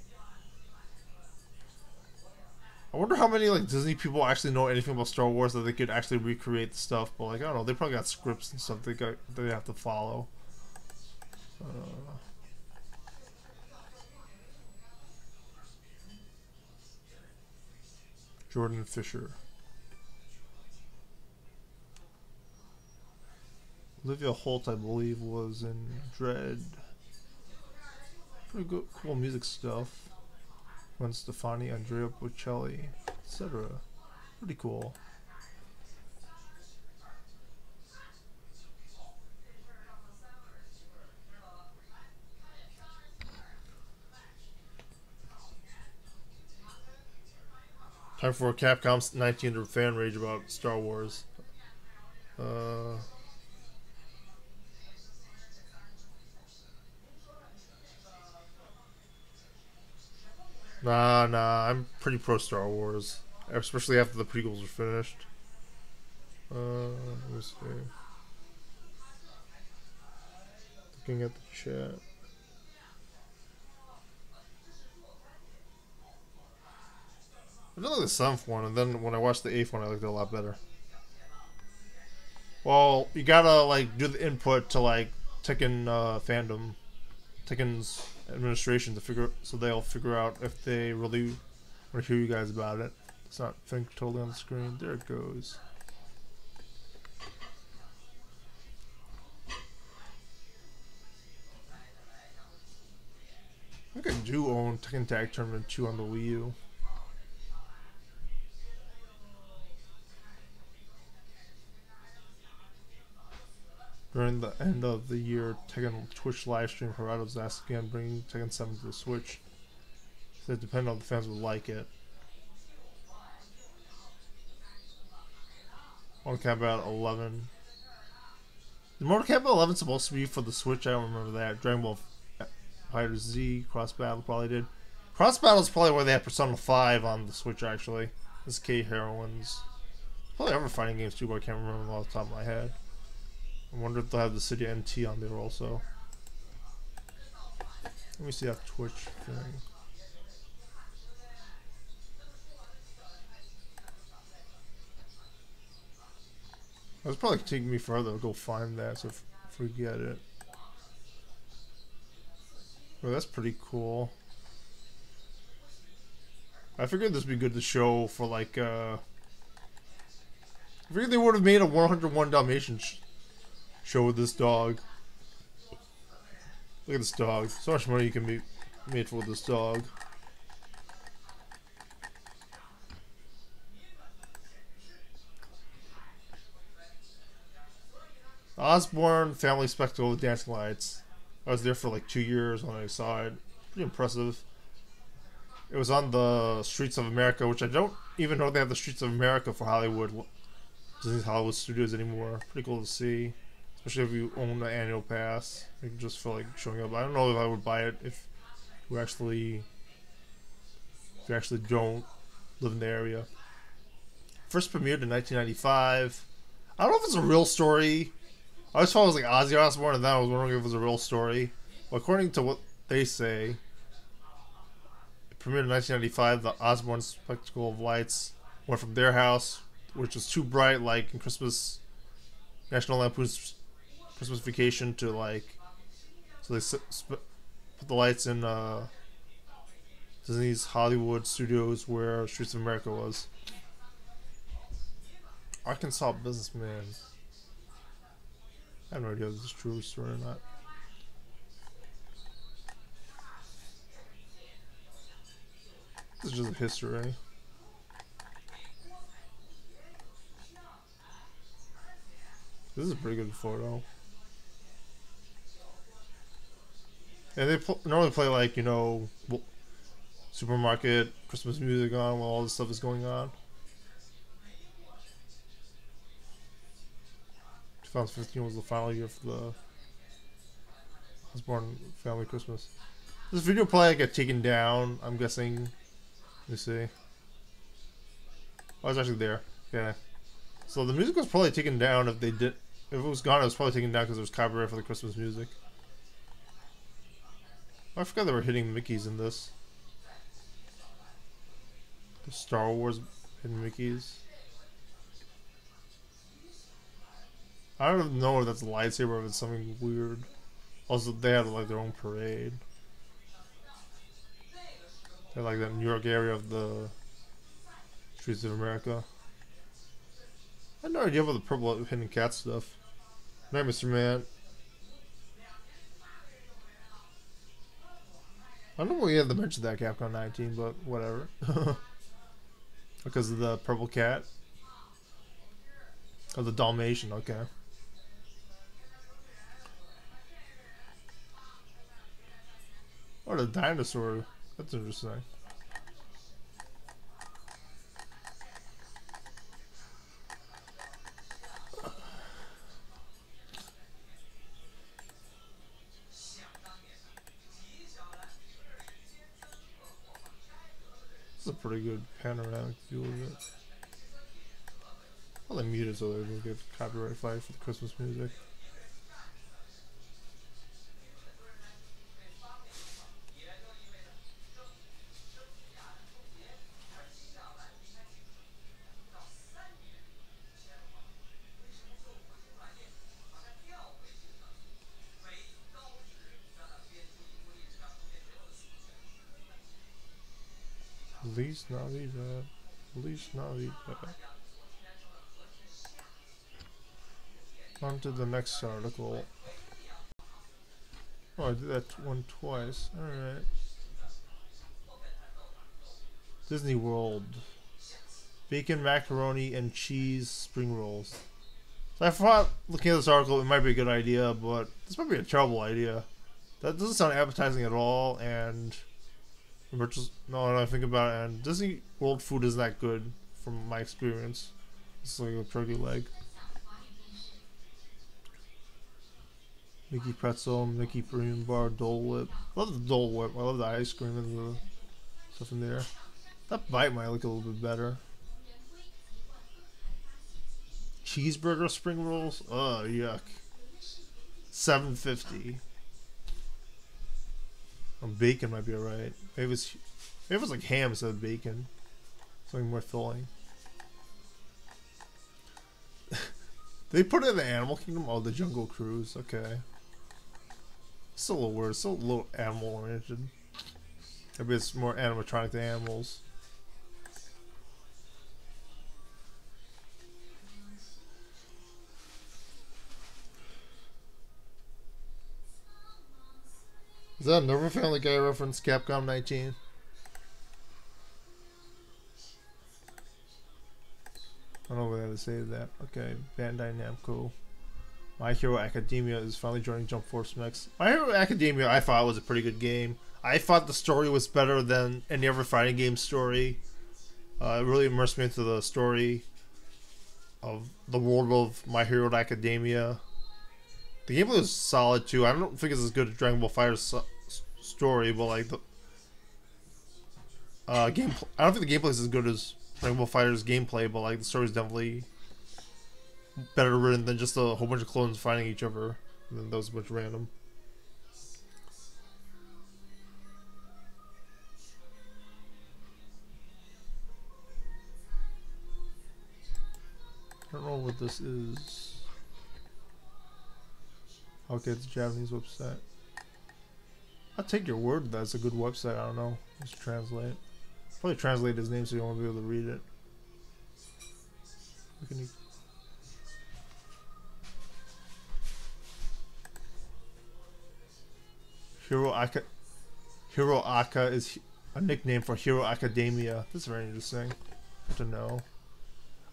I wonder how many like Disney people actually know anything about Star Wars that they could actually recreate the stuff. But like I don't know, they probably got scripts and stuff they have to follow. Jordan Fisher. Olivia Holt, I believe, was in Dread. Pretty good, cool music stuff. Gwen Stefani, Andrea Bocelli, etc. Pretty cool. Time for Capcom's 1900 fan rage about Star Wars. Nah, I'm pretty pro Star Wars. Especially after the prequels are finished. Let me see. Looking at the chat. I didn't like the 7th one, and then when I watched the 8th one, I liked it a lot better. Well, you gotta, like, do the input to, like, Tekken fandom. Tekken's administration to figure, so they'll figure out if they really want to hear you guys about it. It's not Fink totally on the screen. There it goes. I think I do own Tekken Tag Tournament 2 on the Wii U. During the end of the year, Tekken Twitch livestream Harato's asked again, bringing Tekken 7 to the Switch. So it depended on the fans would like it. Mortal Kombat 11. Is Mortal Kombat 11 supposed to be for the Switch? I don't remember that. Dragon Ball Fighter Z, Cross Battle probably did. Cross Battle is probably where they had Persona 5 on the Switch, actually. This K Heroines. Probably other fighting games too, but I can't remember them off the top of my head. I wonder if they'll have the City NT on there also. Let me see that Twitch thing. It's probably taking me further to go find that, so forget it. Well, that's pretty cool. I figured this would be good to show for like, I figured they would have made a 101 Dalmatians show with this dog. Look at this dog. So much money you can be made for this dog. Osborne Family Spectacle with Dancing Lights. I was there for like 2 years when I saw it. Pretty impressive. It was on the Streets of America, which I don't even know they have the Streets of America for Hollywood. Disney's Hollywood Studios anymore. Pretty cool to see. Especially if you own the annual pass. You can just feel like showing up. I don't know if I would buy it if you actually don't live in the area. First premiered in 1995. I don't know if it's a real story. I always thought it was like Ozzy Osbourne, and then I was wondering if it was a real story. But according to what they say, it premiered in 1995. The Osbourne Spectacle of Lights went from their house, which was too bright, like in National Lampoon's Christmas Vacation, to like, so they put the lights in Disney's Hollywood Studios where Streets of America was. Arkansas businessman. I have no idea if this is a true story or not. This is just a history. This is a pretty good photo. And they normally play like, you know, supermarket Christmas music on while all this stuff is going on. 2015 was the final year for the Osborne Family Christmas. This video probably got taken down, I'm guessing. Let me see. Oh, it's actually there. Okay. So the music was probably taken down if they did. If it was gone, it was probably taken down because there was copyright for the Christmas music. Oh, I forgot they were hitting Mickeys in this. The Star Wars hidden Mickeys. I don't know if that's a lightsaber or if it's something weird. Also, they had like their own parade. They had like that New York area of the Streets of America. I had no idea about the purple hidden cat stuff. Night, Mr. Man. I don't know why we had to mention that Capcom 19, but whatever. Because of the purple cat. Oh, the Dalmatian, okay. Oh, the dinosaur. That's interesting. This is a pretty good panoramic view of it. Well, they muted so they didn't get copyright flag for the Christmas music. Feliz Navidad. Feliz Navidad. On to the next article. Oh, I did that one twice. Alright. Disney World. Bacon, macaroni, and cheese spring rolls. So I thought, looking at this article, it might be a good idea, but this might be a terrible idea. That doesn't sound appetizing at all, and no, I think about it, and Disney World food isn't that good from my experience. It's like a turkey leg. Mickey pretzel, Mickey premium bar, Dole Whip. I love the Dole Whip. I love the ice cream and the stuff in there. That bite might look a little bit better. Cheeseburger spring rolls? Oh, yuck. $7.50. Bacon might be alright. Maybe it was like ham instead of bacon. Something more filling. They put it in the Animal Kingdom? Oh, the Jungle Cruise. Okay. Still a little weird. Still a little animal oriented. Maybe it's more animatronic than animals. Is that another Family Guy reference? Capcom 19? I don't know what I had to say to that. Okay, Bandai Namco. My Hero Academia is finally joining Jump Force Mix. My Hero Academia, I thought was a pretty good game. I thought the story was better than any other fighting game story. It really immersed me into the story of the world of My Hero Academia. The gameplay was solid too. I don't think it's as good as Dragon Ball FighterZ story, but like the gameplay. I don't think the gameplay is as good as Dragon Ball FighterZ gameplay, but like the story is definitely better written than just a whole bunch of clones fighting each other. And then that was a bunch of random. I don't know what this is. Okay, it's a Japanese website. I'll take your word that's a good website. I don't know. Let's translate. Probably translate his name so you won't be able to read it. Hero Aka is a nickname for Hero Academia. That's very interesting to know.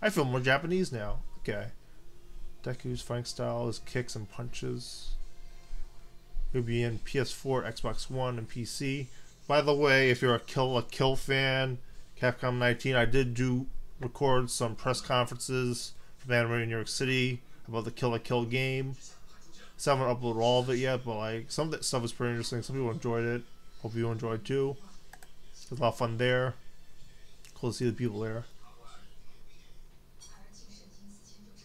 I feel more Japanese now. Okay. Deku's fighting style is kicks and punches. It'll be in PS4, Xbox One, and PC. By the way, if you're a Kill fan, Capcom 19, I did record some press conferences from Anime in New York City about the Kill game. So I haven't uploaded all of it yet, but like some of that stuff is pretty interesting. Some people enjoyed it. Hope you enjoyed too. It was a lot of fun there. Cool to see the people there.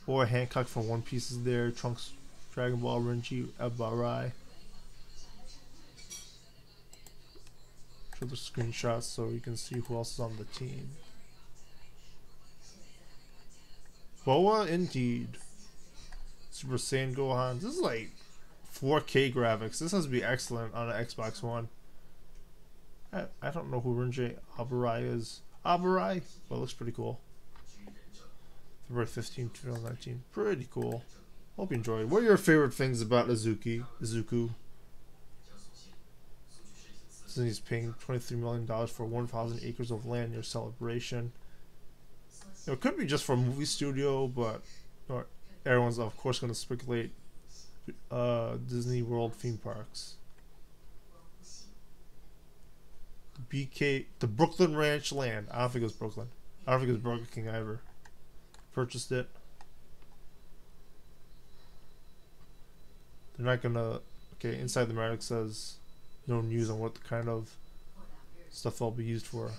Boy Hancock from One Piece is there. Trunks, Dragon Ball, Renji, Ebarai. Show the screenshots so you can see who else is on the team. Boa, indeed. Super Saiyan Gohan. This is like 4K graphics. This has to be excellent on an Xbox One. I don't know who Renji Ebarai is. Ebarai? Well, it looks pretty cool. February 15, 2019. Pretty cool. Hope you enjoyed. What are your favorite things about Izuku? Disney's paying $23 million for 1,000 acres of land near Celebration. It could be just for a movie studio, but everyone's of course going to speculate Disney World theme parks. The Brooklyn Ranch land. I don't think it was Brooklyn. I don't think it was Burger King either. Purchased it. They're not gonna. Okay, inside the matter says no news on what kind of stuff they'll be used for.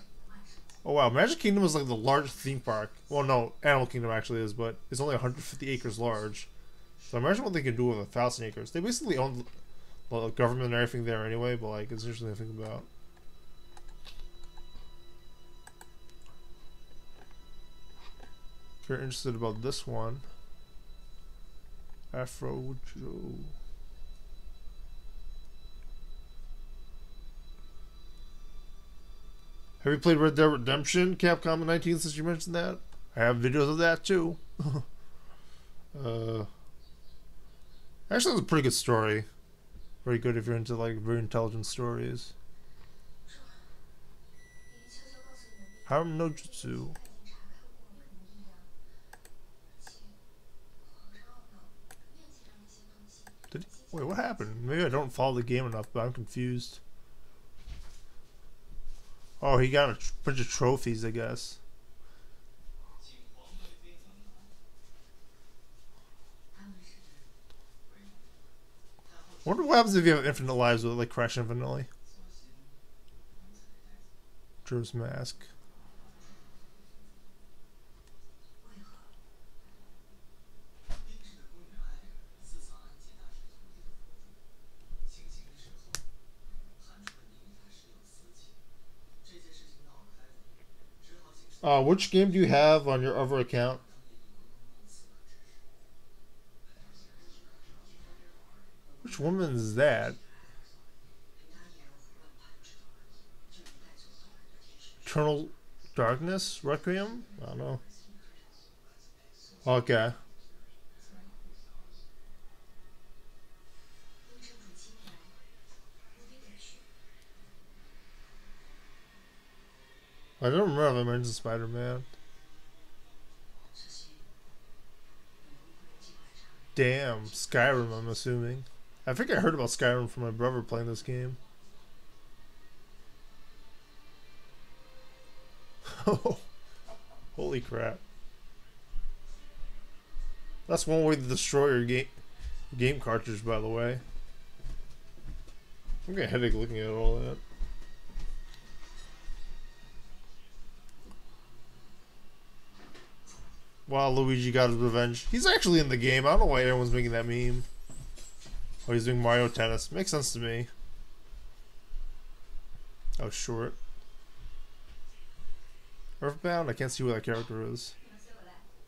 Oh wow, Magic Kingdom is like the largest theme park. Well, no, Animal Kingdom actually is, but it's only 150 acres large. So imagine what they can do with 1,000 acres. They basically own the government and everything there anyway, but like it's interesting to think about. If you're interested about this one, Afro Joe. Have you played Red Dead Redemption, Capcom 19, since you mentioned that? I have videos of that too. Actually, it's a pretty good story. Very good if you're into like very intelligent stories. Harem no Jutsu. Wait, what happened? Maybe I don't follow the game enough, but I'm confused. Oh, he got a bunch of trophies, I guess. I wonder what happens if you have infinite lives with like Crash Infinitely. Drew's mask. Which game do you have on your other account? Which woman is that? Eternal Darkness? Requiem? I don't know. Okay. I don't remember if I mentioned Spider-Man. Damn, Skyrim, I'm assuming. I think I heard about Skyrim from my brother playing this game. Holy crap. That's one way to destroy your game cartridge, by the way. I'm getting a headache looking at all that. Wow, Luigi got his revenge. He's actually in the game. I don't know why everyone's making that meme. Oh, he's doing Mario Tennis. Makes sense to me. Oh, short. Earthbound? I can't see who that character is.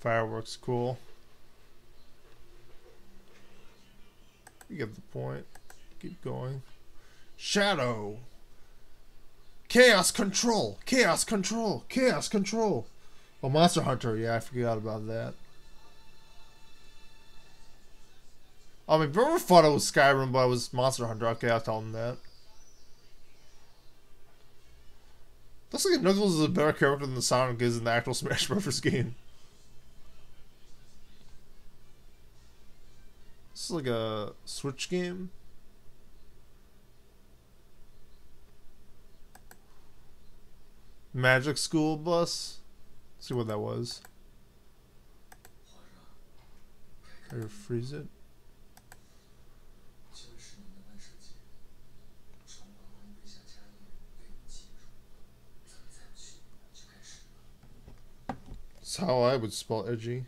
Fireworks, cool. You get the point. Keep going. Shadow! Chaos Control! Chaos Control! Chaos Control! Oh, Monster Hunter. Yeah, I forgot about that. Oh, my brother thought it was Skyrim, but it was Monster Hunter. Okay, I'll tell him that. Looks like Knuckles is a better character than the Sonic is in the actual Smash Bros. Game. This is like a Switch game. Magic School Bus. Let's see what that was. Or freeze it. That's how I would spell edgy.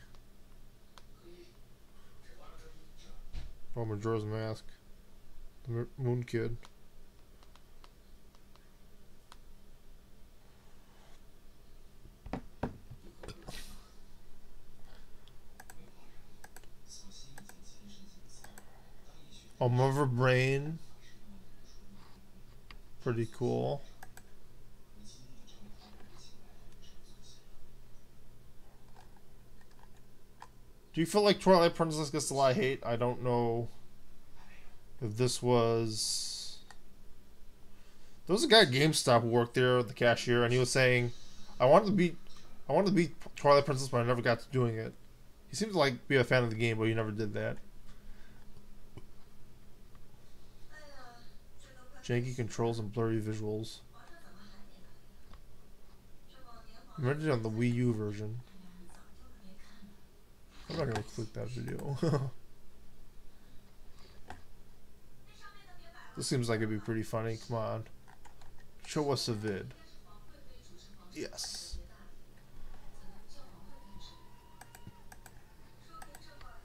Oh, Majora's Mask. The Moon Kid. Oh, Mother Brain. Pretty cool. Do you feel like Twilight Princess gets a lot of hate? I don't know if this was... There was a guy at GameStop who worked there, the cashier, and he was saying, I wanted to beat Twilight Princess, but I never got to doing it. He seemed to like be a fan of the game, but he never did that. Janky controls and blurry visuals. Remember it on the Wii U version. I'm not gonna click that video. This seems like it'd be pretty funny. Come on. Show us a vid. Yes.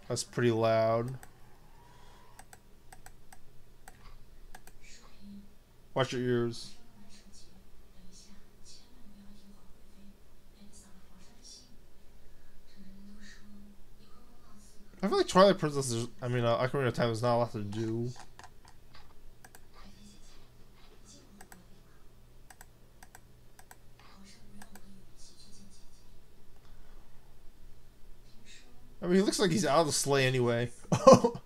That's pretty loud. Watch your ears. I feel like Twilight Princess is, Ocarina of Time is not a lot to do. I mean, he looks like he's out of the sleigh anyway. Oh,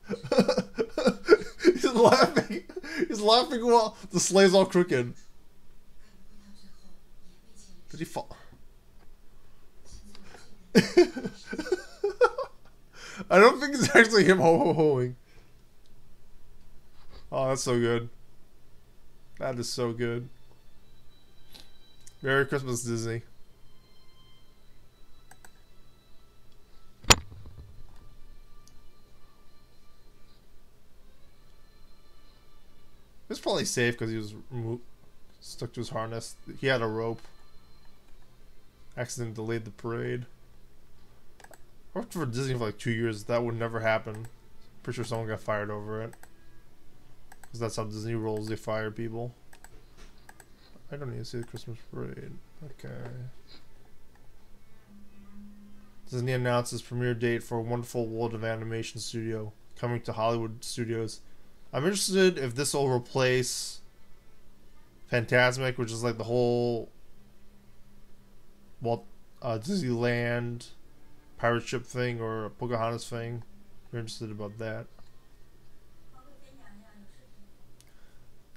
he's laughing. He's laughing while the sleigh's all crooked. Did he fall? I don't think it's actually him ho-ho-hoing. Oh, that's so good. That is so good. Merry Christmas, Disney. It's probably safe because he was stuck to his harness. He had a rope. Accident delayed the parade. I worked for Disney for like 2 years. That would never happen. Pretty sure someone got fired over it. Because that's how Disney rolls. They fire people. I don't need to see the Christmas parade. Okay. Disney announces premiere date for Wonderful World of Animation Studio. Coming to Hollywood Studios. I'm interested if this will replace Fantasmic, which is like the whole Disneyland pirate ship thing or Pocahontas thing. You're interested about that.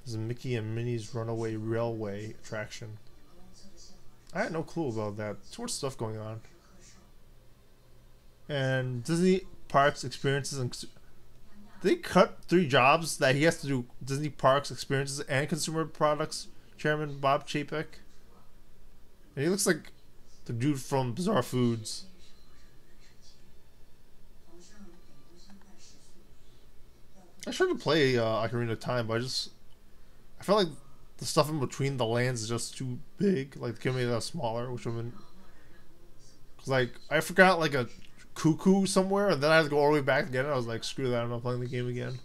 This is Mickey and Minnie's Runaway Railway attraction. I had no clue about that. Too much stuff going on. And Disney Parks Experiences and they cut 3 jobs that he has to do: Disney Parks Experiences and Consumer Products Chairman Bob Chapek. And he looks like the dude from Bizarre Foods. I tried to play Ocarina of Time, but I felt like the stuff in between the lands is just too big. Like, they could make that smaller, which would have been... Cause like, I forgot like a cuckoo somewhere, and then I had to go all the way back again. And I was like, screw that, I'm not playing the game again.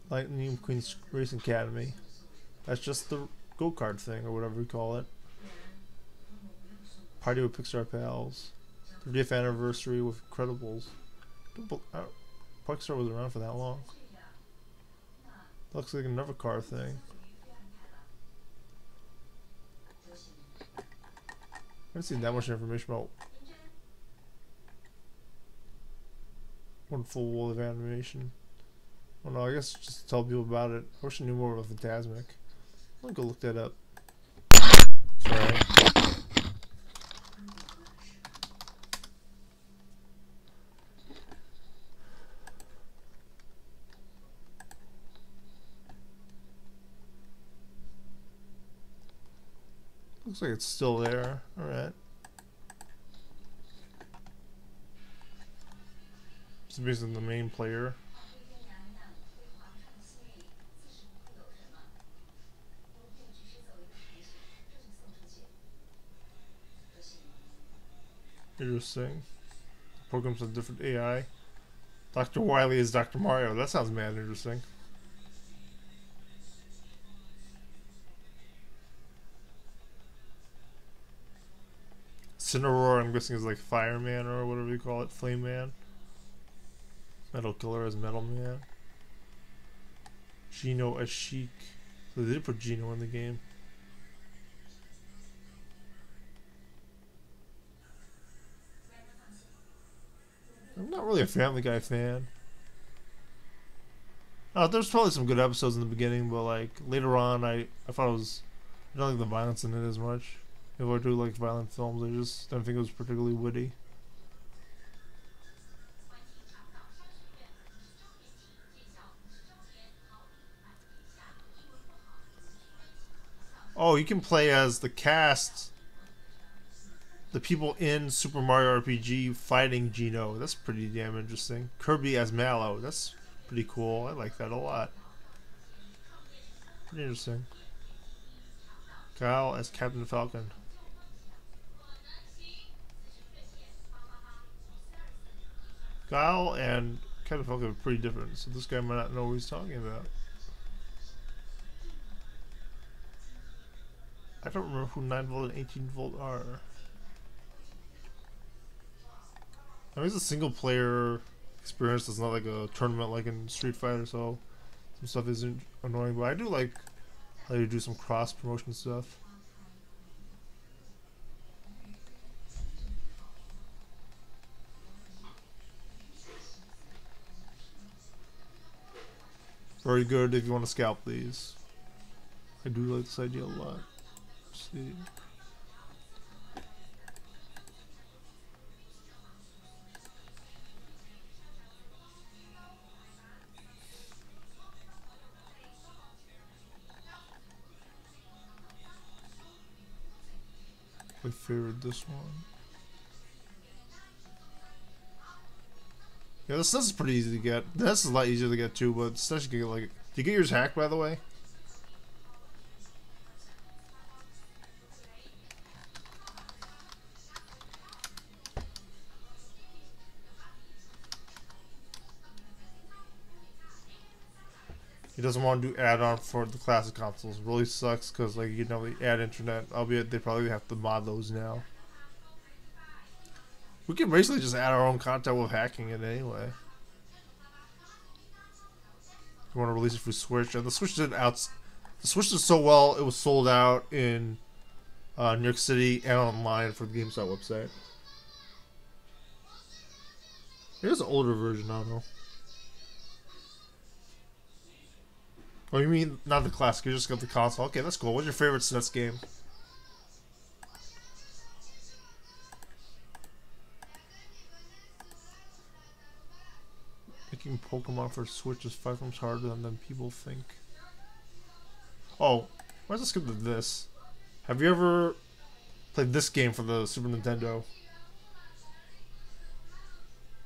Lightning McQueen's Racing Academy. That's just the go-kart thing, or whatever we call it. Party with Pixar Pals. 30th anniversary with Incredibles. Pixar was around for that long. Looks like another car thing. I haven't seen that much information about Wonderful World of Animation. Oh no, I guess just to tell people about it. I wish I knew more about Fantasmic. I'm gonna go look that up. Sorry. Looks like it's still there. Alright. It's basically the main player. Interesting. Programs with different AI. Dr. Wily is Dr. Mario. That sounds mad interesting. Cineroar, I'm guessing, is like Fireman or whatever you call it. Flame Man. Metal Killer is Metal Man. Gino as Chic. So they did put Gino in the game. Not really a Family Guy fan. There's probably some good episodes in the beginning, but like later on, I thought it was. I don't like the violence in it as much. If I do like violent films, I just don't think it was particularly witty. Oh, you can play as the cast, the people in Super Mario RPG fighting Geno. That's pretty damn interesting. Kirby as Mallow. That's pretty cool. I like that a lot. Pretty interesting. Kyle as Captain Falcon. Kyle and Captain Falcon are pretty different, so this guy might not know what he's talking about. I don't remember who 9 volt and 18 volt are. I mean, it's a single player experience. It's not like a tournament like in Street Fighter, so some stuff isn't annoying. But I do like how you do some cross promotion stuff. Very good if you want to scalp these. I do like this idea a lot. Let's see. I favored this one. Yeah, this is pretty easy to get. This is a lot easier to get too, but this you can get like. Do you get yours hacked, by the way? He doesn't want to do add-on for the classic consoles. It really sucks because like you know they add internet. Albeit they probably have to mod those now. We can basically just add our own content with hacking it anyway. You want to release it for Switch, and the Switch did out. The Switch did so well; it was sold out in New York City and online for the GameStop website. Here's an older version, I don't know. Oh, you mean not the classic? You just got the console. Okay, that's cool. What's your favorite SNES game? Making Pokemon for Switch is 5 times harder than people think. Oh, why does it skip to this? Have you ever played this game for the Super Nintendo?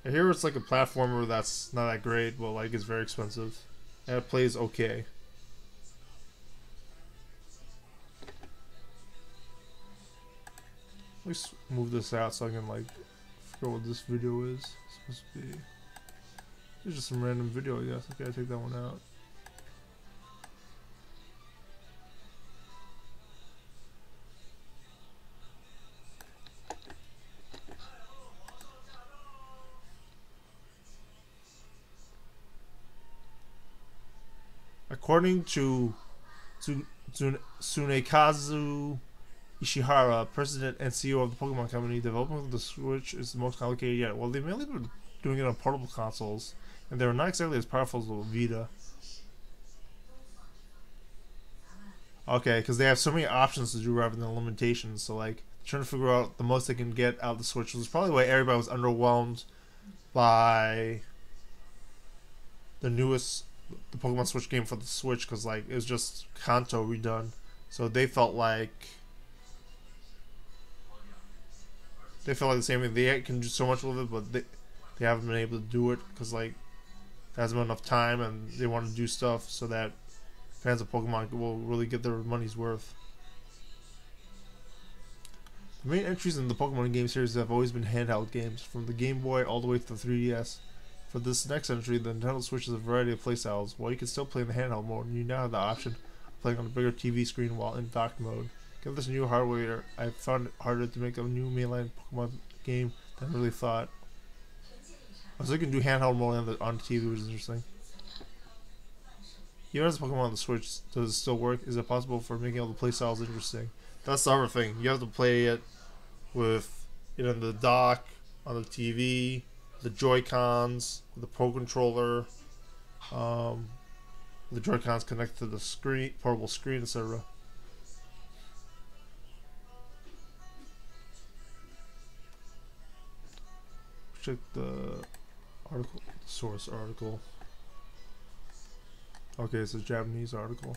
And here it's like a platformer that's not that great, but like it's very expensive. And it plays okay. Let's move this out so I can like figure out what this video is. It's supposed to be. It's just some random video, I guess. Okay, I take that one out. According to Tsunekazu Ishihara, president and CEO of the Pokemon Company, development of the Switch is the most complicated yet. Well, they've mainly been doing it on portable consoles, and they're not exactly as powerful as the Vita. Okay, because they have so many options to do rather than limitations, so like, trying to figure out the most they can get out of the Switch, which is probably why everybody was underwhelmed by the newest the Pokemon Switch game for the Switch, because like, it was just Kanto redone. So they felt like the same thing. They can do so much with it, but they haven't been able to do it because like there hasn't been enough time, and they want to do stuff so that fans of Pokemon will really get their money's worth. The main entries in the Pokemon game series have always been handheld games, from the Game Boy all the way to the 3DS. For this next entry, the Nintendo Switch has a variety of playstyles. While you can still play in the handheld mode, you now have the option of playing on a bigger TV screen while in docked mode. Given this new hardware, I found it harder to make a new mainline Pokemon game than I really thought. So you can do handheld mode on the TV, which is interesting. Even as Pokemon on the Switch, does it still work? Is it possible for making all the playstyles interesting? That's the other thing. You have to play it with in the dock, on the TV, the Joy-Cons, the Pro Controller, the Joy-Cons connect to the screen, portable screen, etc. Check the article, source article. Okay, it's a Japanese article.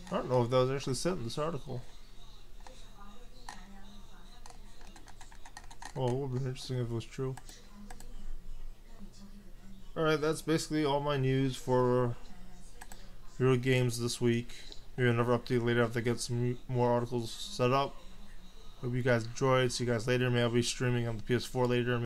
I don't know if that was actually said in this article. Well, it would have been interesting if it was true. Alright, that's basically all my news for Euro Games this week. Maybe another update later after I get some more articles set up. Hope you guys enjoyed. See you guys later. Maybe I'll be streaming on the PS4 later.